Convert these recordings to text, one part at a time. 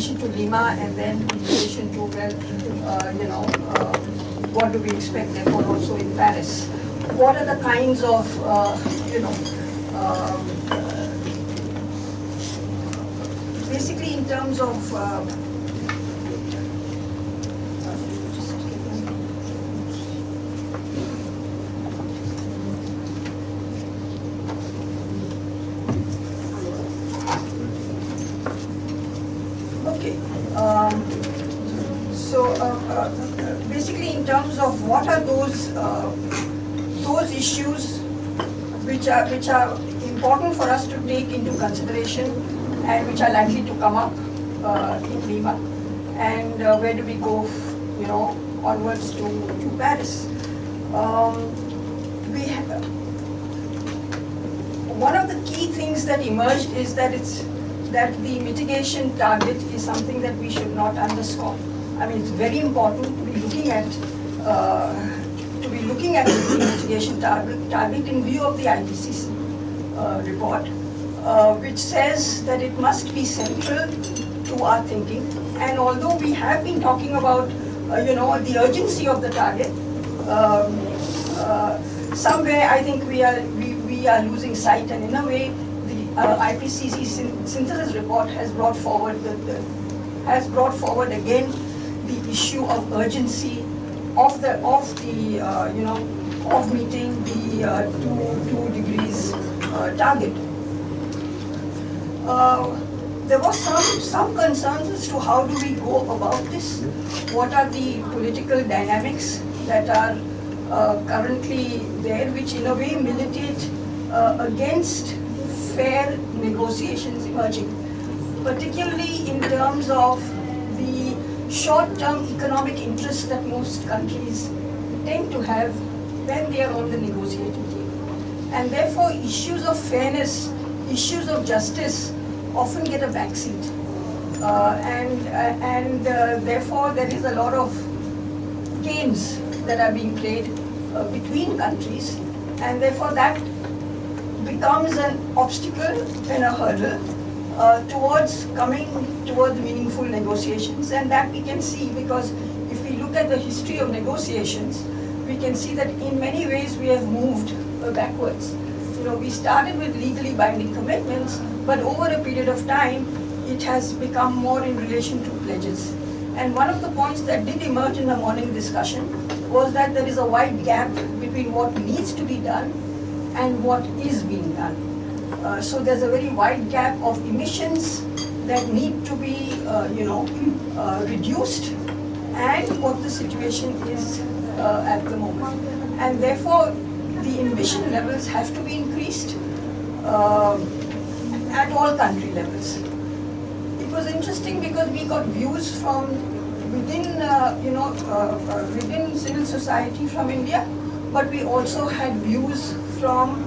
relation to Lima, and then in relation to, well, what do we expect therefore also in Paris? What are the kinds of, basically in terms of, basically in terms of what are those issues which are important for us to take into consideration and which are likely to come up in Lima, and where do we go, onwards to Paris. One of the key things that emerged is that the mitigation target is something that we should not underscore. I mean, it's very important to be looking at the mitigation target in view of the IPCC report, which says that it must be central to our thinking. And although we have been talking about, the urgency of the target, somewhere I think we are losing sight, and in a way, the IPCC synthesis report has brought forward again the issue of urgency of meeting the 2 degrees target. There was some concerns as to how do we go about this. What are the political dynamics that are currently there, which in a way militate against fair negotiations emerging, particularly in terms of the short-term economic interests that most countries tend to have when they are on the negotiating table. And therefore, issues of fairness, issues of justice often get a backseat. Therefore, there is a lot of games that are being played between countries, and therefore that becomes an obstacle and a hurdle towards meaningful negotiations. And that we can see, because if we look at the history of negotiations, we can see that in many ways we have moved backwards. We started with legally binding commitments, but over a period of time, it has become more in relation to pledges. And one of the points that did emerge in the morning discussion was that there is a wide gap between what needs to be done and what is being done. So there's a very wide gap of emissions that need to be, reduced, and what the situation is at the moment. And therefore, the ambition levels have to be increased at all country levels. It was interesting because we got views from within, within civil society from India, but we also had views from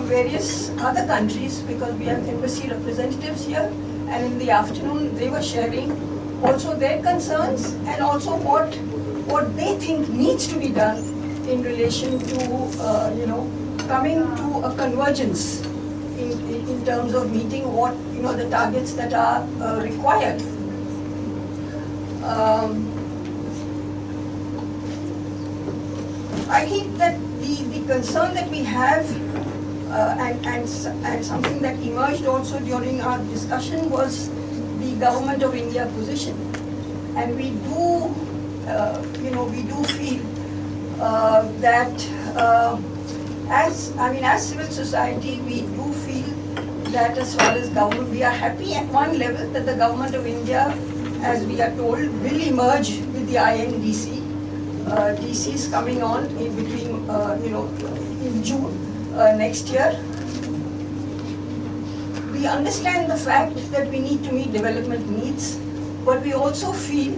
various other countries, because we have embassy representatives here, and in the afternoon they were sharing also their concerns and also what they think needs to be done in relation to coming to a convergence in terms of meeting what the targets that are required. I think that the concern that we have and something that emerged also during our discussion was the Government of India position, and we do feel that as civil society, we do feel that as far as government, we are happy at one level that the Government of India, as we are told, will emerge with the INDC. DC is coming on in between, in June next year. We understand the fact that we need to meet development needs, but we also feel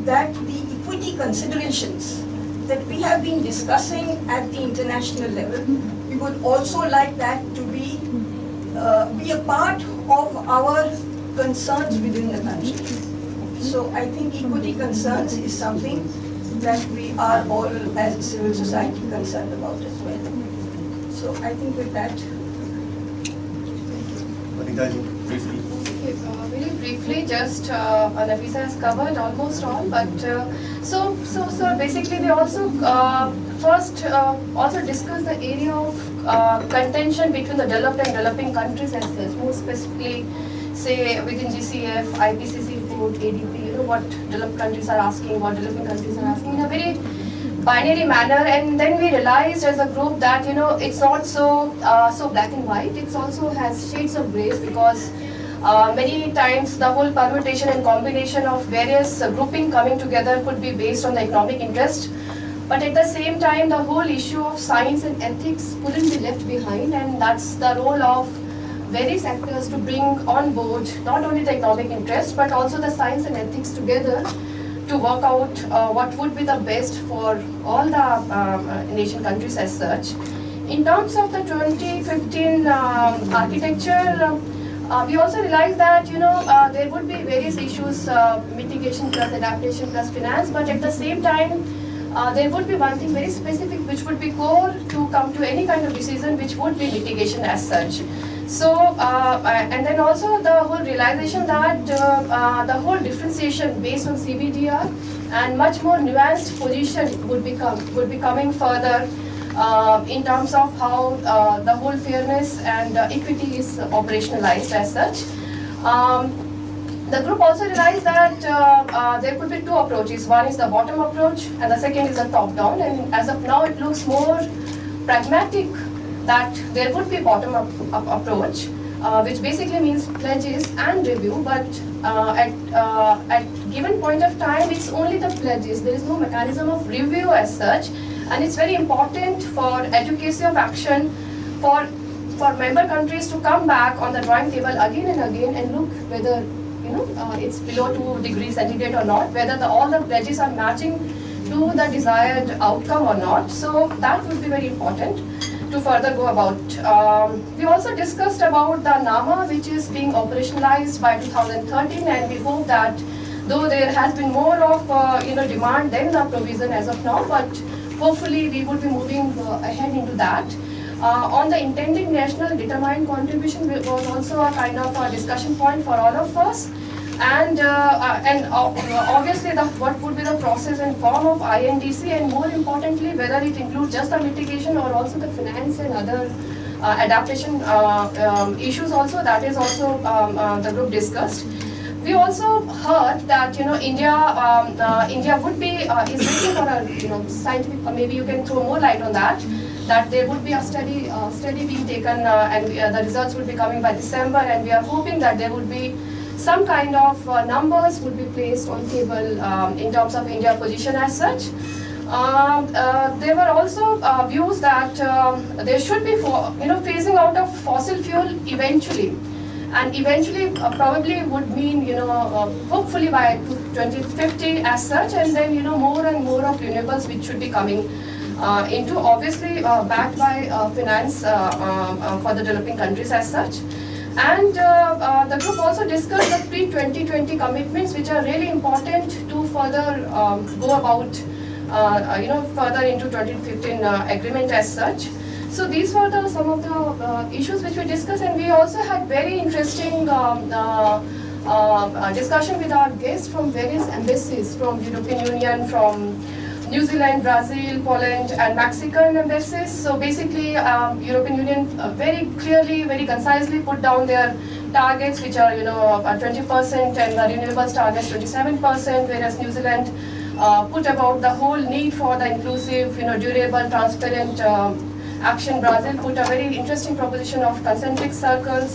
that the equity considerations that we have been discussing at the international level, we would also like that to be a part of our concerns within the country. So I think equity concerns is something that we are all as a civil society concerned about as well. So I think with that. Briefly. Okay, very briefly, just Nafisa has covered almost all, but so basically we also first also discuss the area of contention between the developed and developing countries as such, more specifically say within GCF, IPCC report, ADP, you know, what developed countries are asking, what developing countries are asking in a very binary manner. And then we realized as a group that, you know, it's not so so black and white, it also has shades of grays, because many times the whole permutation and combination of various grouping coming together could be based on the economic interest. But at the same time, the whole issue of science and ethics couldn't be left behind, and that's the role of various actors to bring on board not only the economic interest but also the science and ethics together to work out what would be the best for all the nation countries as such. In terms of the 2015 architecture, we also realized that, you know, there would be various issues, mitigation plus adaptation plus finance, but at the same time there would be one thing very specific which would be core to come to any kind of decision, which would be mitigation as such. So, and then also the whole realization that the whole differentiation based on CBDR and much more nuanced position would be coming further in terms of how the whole fairness and equity is operationalized as such. The group also realized that there could be two approaches. One is the bottom approach and the second is the top down, and as of now it looks more pragmatic that there would be bottom-up approach, which basically means pledges and review, but at given point of time, it's only the pledges. There is no mechanism of review as such, and it's very important for advocacy of action for member countries to come back on the drawing table again and again and look whether, you know, it's below 2 degrees centigrade or not, whether all the pledges are matching to the desired outcome or not. So that would be very important to further go about. We also discussed about the NAMA, which is being operationalized by 2013, and we hope that though there has been more of you know, demand than the provision as of now, but hopefully we would be moving ahead into that. On the intended national determined contribution was also a kind of a discussion point for all of us. And obviously what would be the process and form of INDC, and more importantly whether it includes just the mitigation or also the finance and other adaptation issues also, that is also the group discussed. We also heard that, you know, India would be is looking for a, you know, scientific, maybe you can throw more light on that there would be a study being taken and the results would be coming by December, and we are hoping that there would be some kind of numbers would be placed on table in terms of India's position as such. There were also views that there should be, you know, phasing out of fossil fuel eventually, and eventually probably would mean, you know, hopefully by 2050 as such, and then, you know, more and more of renewables which should be coming into, obviously backed by finance for the developing countries as such. And the group also discussed the pre-2020 commitments, which are really important to further go about, you know, further into 2015 agreement as such. So these were some of the issues which we discussed, and we also had very interesting discussion with our guests from various embassies, from European Union, from New Zealand, Brazil, Poland, and Mexican embassies. So basically, European Union very clearly, very concisely put down their targets, which are, you know, 20%, and the renewables targets 27%, whereas New Zealand put about the whole need for the inclusive, you know, durable, transparent action. Brazil put a very interesting proposition of concentric cycle,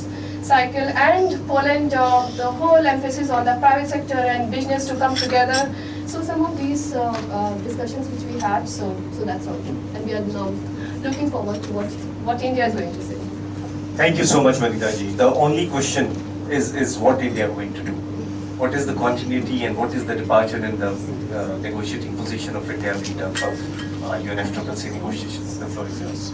and Poland, the whole emphasis on the private sector and business to come together. So some of these discussions which we had, so that's all. And we are now looking forward to what India is going to say. Thank you so much, Vanita ji. The only question is what India is going to do. What is the continuity and what is the departure in the negotiating position of India in terms of UNFCCC negotiations? The floor is yours.